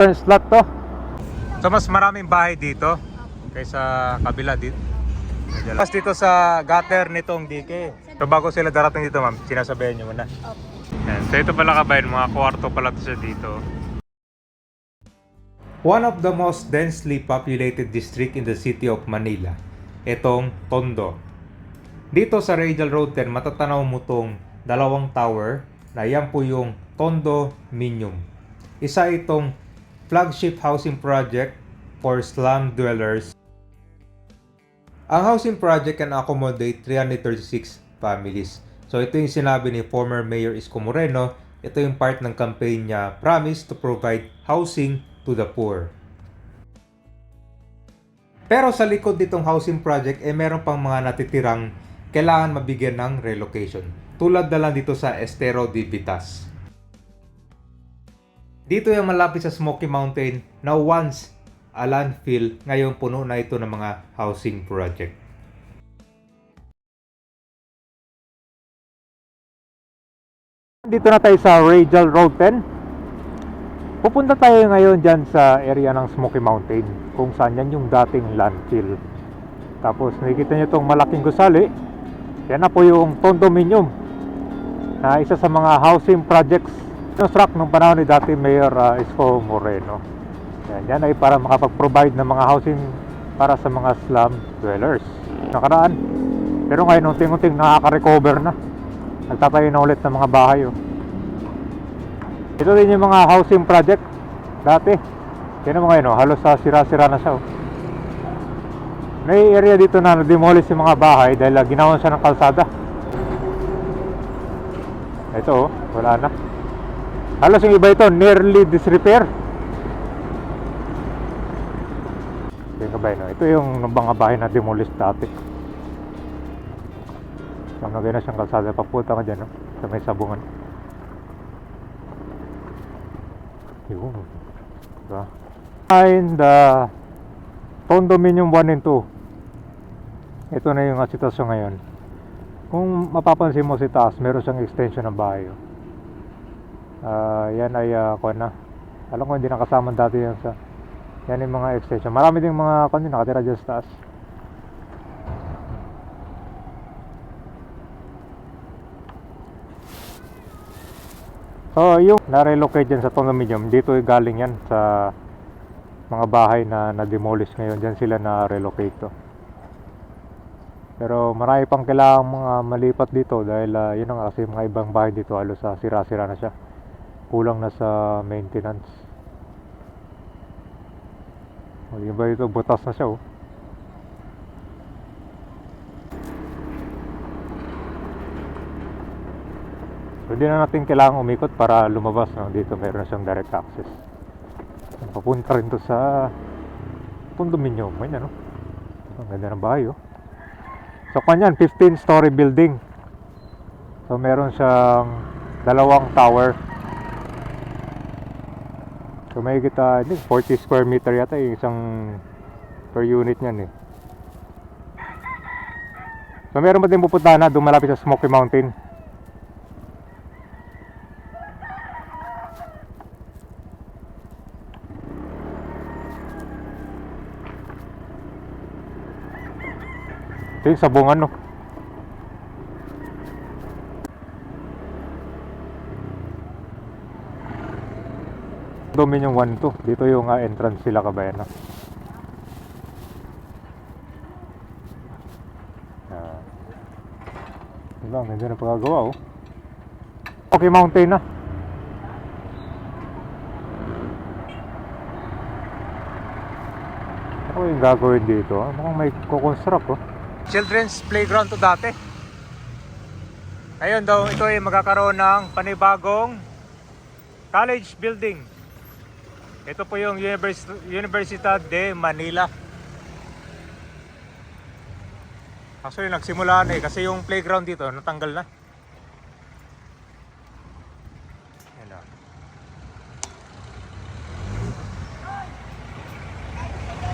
Slot to. So mas maraming bahay dito kaysa kabila dito. Mas dito sa gutter nitong DK. So bago sila darating dito, ma'am, sinasabihan nyo muna. Yan. So ito pala kabayan, mga kwarto pala to siya dito. One of the most densely populated district in the city of Manila, itong Tondo. Dito sa Radial Road 10, matatanaw mo tong dalawang tower na yan po yung Tondo Minium. Isa itong flagship housing project for slum dwellers. Ang housing project can accommodate 336 families. So ito yung sinabi ni former Mayor Isko Moreno. Ito yung part ng campaign niya, promise to provide housing to the poor. Pero sa likod nitong housing project, meron pang mga natitirang kailangan mabigyan ng relocation. Tulad na lang dito sa Estero de Vitas. Dito yung malapit sa Smoky Mountain na once a landfill, ngayon puno na ito ng mga housing project. Dito na tayo sa Radial Road 10. Pupunta tayo ngayon dyan sa area ng Smoky Mountain, kung saan yan yung dating landfill. Tapos nakikita nyo itong malaking gusali. Yan na po yung condominium na isa sa mga housing projects construct nung panahon ni dati Mayor Isko Moreno. Yan ay para makapag-provide ng mga housing para sa mga slum dwellers. Nakaraan. Pero ngayon unting-unting nakaka-recover na. Nagtatayo na ulit ng mga bahay. Ito din yung mga housing project dati. Yan mo ngayon, halos sira-sira na siya. May area dito na na-demolish yung mga bahay dahil ginawan siya ng kalsada. Ito wala na. Halos yung iba ito, nearly disrepair. Ito yung mga bahay na demolish dati. Pamagay na siyang kalsada, papunta ka dyan, sa may sabungan. Yun. Diba? And condominium 1 and 2. Ito na yung sitwasyon ngayon. Kung mapapansin mo si taas, meron siyang extension ng bahay. Yan ay alam ko hindi nakasama dati yan sa yan yung mga extension. Marami ding mga nakatira dyan sa taas. So yung na-relocate dyan sa condominium, dito galing yan sa mga bahay na na-demolish ngayon. Dyan sila na-relocate to. Pero marami pang kailangang mga malipat dito dahil yun nga kasi mga ibang bahay dito halos sira-sira na siya. Kulang na sa maintenance. Yung ba ito, butas na siya. So hindi na natin kailangan umikot para lumabas. Dito meron na siyang direct access. Papunta rin to sa condominium. Ayan, ang ganda ng bahay. So kanyan, 15-story building. So meron siyang dalawang tower. So may kita 40 square meter yata yung isang per unit niyan . So meron pa din pupuntahan na doon malapit sa Smoky Mountain. Ito yung sabungan Dominion 1 to. Dito yung entrance sila kabayan. Diba, ang ganda na pagkagawa Okay, mountain na. Ako yung gagawin dito. Mukhang may kukonstruct Children's playground to dati. Ngayon daw, ito ay magkakaroon ng panibagong college building. Ito po yung Universidad de Manila. Actually nagsimula na kasi yung playground dito natanggal na.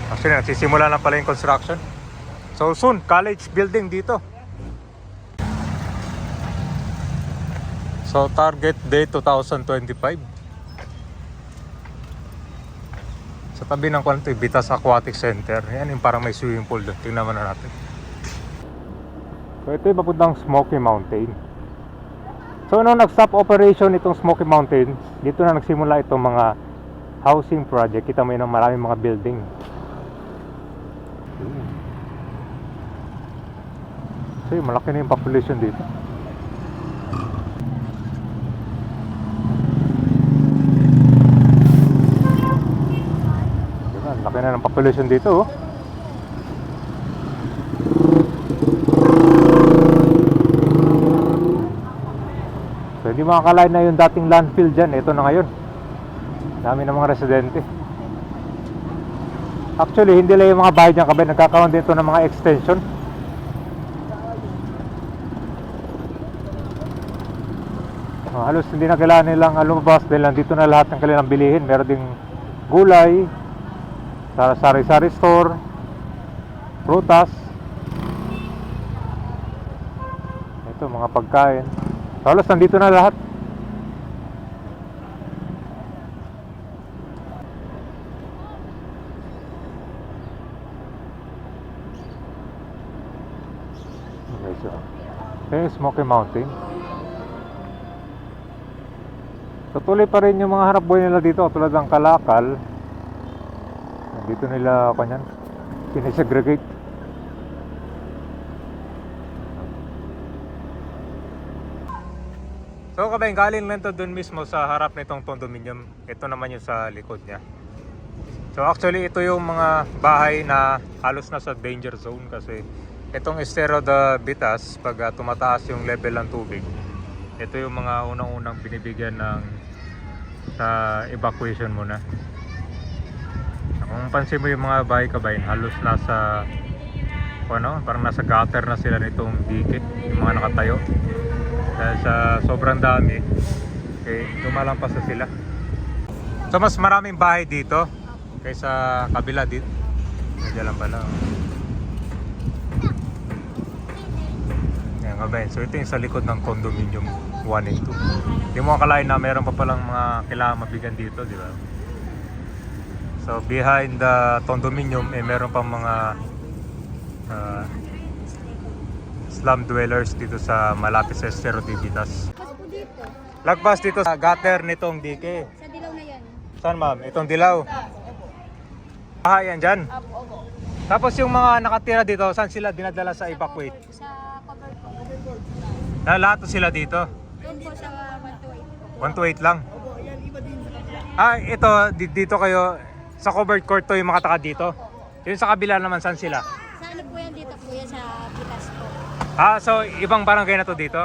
Actually nagsisimula na pala yung construction. So soon, college building dito. So target date 2025. Sa tabi ng kwanto, Bitas Aquatic Center. Yan yung parang may swimming pool doon. Tingnan mo na natin. So ito yung papuntang Smoky Mountain. So nung nag-stop operation itong Smoky Mountain, dito na nagsimula itong mga housing project. Kita mo yun ang maraming mga building. So yun, malaki na yung population dito. Diba, laki na ng population dito oh. So hindi makakalain na yung dating landfill dyan. Ito na ngayon. Dami ng mga residente. Actually, hindi lang yung mga bahay dyan kabay. Nagkakaroon dito ng mga extension. Halos hindi na kailangan nilang lumabas dahil nandito na lahat ng kanilang bilihin. Meron ding gulay, sari-sari store, prutas. Ito mga pagkain. Halos nandito na lahat. Okay, so okay, Smoky Mountain. Tuloy pa rin yung mga hanap buhay nila dito tulad ng kalakal. Dito nila kanyan sinesegregate. So kabay, galing lang to dun mismo sa harap nitong condominium. Ito naman yung sa likod niya. So actually ito yung mga bahay na halos na sa danger zone kasi itong Estero de Bitas, pag tumataas yung level ng tubig, ito yung mga unang-unang binibigyan ng sa evacuation muna. Kung pansin mo yung mga bahay kabayan, halos nasa parang nasa gutter na sila nitong dikit, yung mga nakatayo. Dahil sa sobrang dami, okay, lumalampas na sila. So mas maraming bahay dito kaysa kabila dito. Nandiyan lang pala. Yan kabayan. So ito yung sa likod ng condominium 1 and 2. Hindi mo akalain na meron pa palang mga kailangan mabigyan dito, di ba? So behind the condominium, meron pang mga slum dwellers dito sa malapit sa Estero de Bitas. Lagpas dito sa gutter nitong dike. Sa dilaw na yan. Saan ma'am? Itong dilaw? Bahay yan dyan? Tapos yung mga nakatira dito, saan sila dinadala sa evacuate? Sa cover ko. Lahat sila dito? Doon po sa 128 128. lang? Ito, dito kayo, sa covered court to yung makataka dito? Yung sa kabila naman, saan sila? Sa ano po yan dito po yan sa Pitas po. So ibang barangay na to dito?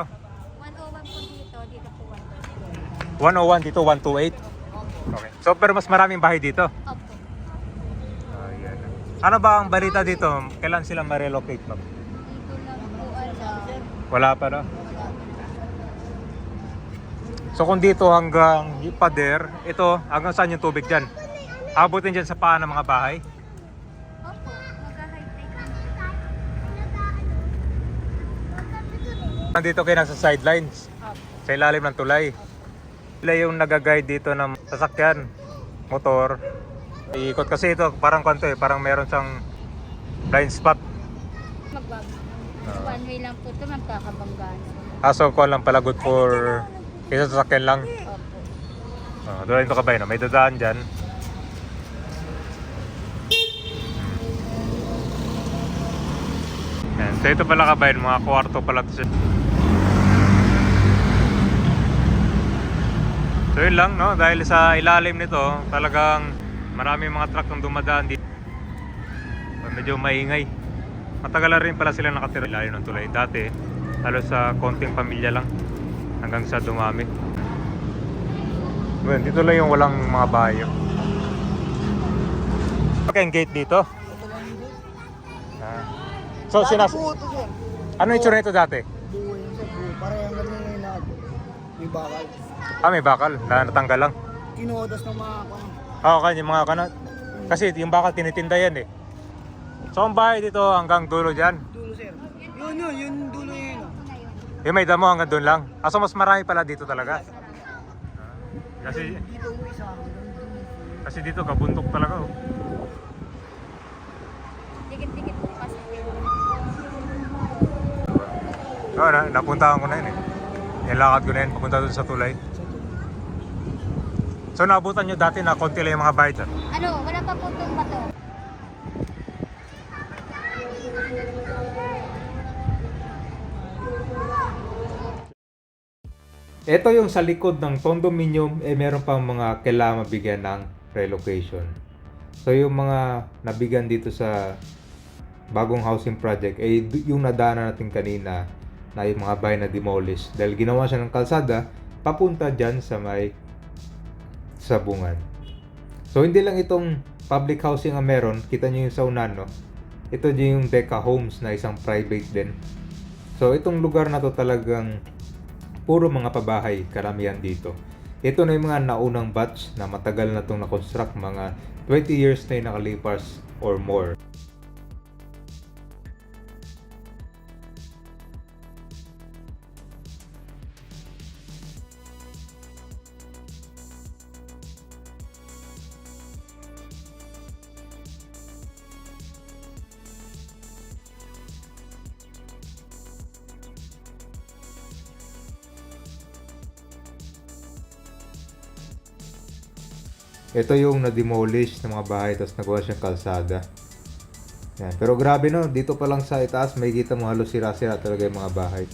101 po dito, dito po 101 dito, 128? Okay. So pero mas maraming bahay dito? Opo. Ayan. Ano ba ang balita dito? Kailan sila ma-relocate ma'am? Dito lang po ano. Wala pa na? So kung dito hanggang pader, ito hanggang saan yung tubig dyan? Abutin dyan sa paa ng mga bahay? Opo, mag-high tide. Nandito kayo nasa sidelines, sa ilalim ng tulay. Sila yung nag-guide dito ng sasakyan, motor. Iikot kasi ito, parang kanto parang meron siyang blind spot. Magbago. One way lang po ito, magkakabanggaan. So kung lang pala good for isang sasakyan lang. Opo. Doon ito kabay, no? May dadaan dyan. Yan. So ito pala kabay, mga kwarto pala ito. So yun lang, no? Dahil sa ilalim nito, talagang maraming mga truck nang dumadaan dito. Medyo maingay. Matagal na rin pala sila nakatira ilalim ng tulay. Dati, halos sa konting pamilya lang hanggang sa dumami. Well, dito lang yung walang mga bahay. Okay, ang gate dito. So, ano yung itsura nito dati? Parang ganun yung lahat. May bakal. May bakal. Natanggal lang. Kinuodas ng mga Okay, yung mga kanot. Kasi yung bakal tinitinda yan eh. So, ang bahay dito hanggang dulo dyan. dulo, sir. Yung dulo yun. Yung may damo hanggang doon lang. So, mas marami pala dito talaga. Kasi Dito mo isa. Kasi dito kabundok talaga oh. Dikit-dikit po kasi. Oo, napuntahan ko na yun eh. Nilakad ko na yun, papunta doon sa tulay. So naabutan nyo dati na konti lang yung mga bahay dyan? Ano, wala pa po itong bato. Ito yung sa likod ng condominium, meron pang mga kailangan mabigyan ng relocation. So yung mga nabigyan dito sa bagong housing project, yung nadaanan natin kanina na yung mga bahay na demolish. Dahil ginawa siya ng kalsada, papunta dyan sa may sabungan. So hindi lang itong public housing ang meron, kita nyo yung sa unan, no? Ito din yung Deca Homes na isang private din. So itong lugar na to talagang puro mga pabahay, karamihan dito. Ito na yung mga naunang batch na matagal na itong na-construct, mga 20 years na yung nakalipas or more. Ito yung na-demolish ng mga bahay tapos nagawa siyang kalsada. Yan. Pero grabe no, dito pa lang sa itaas may kita mo halos sira-sira talaga yung mga bahay.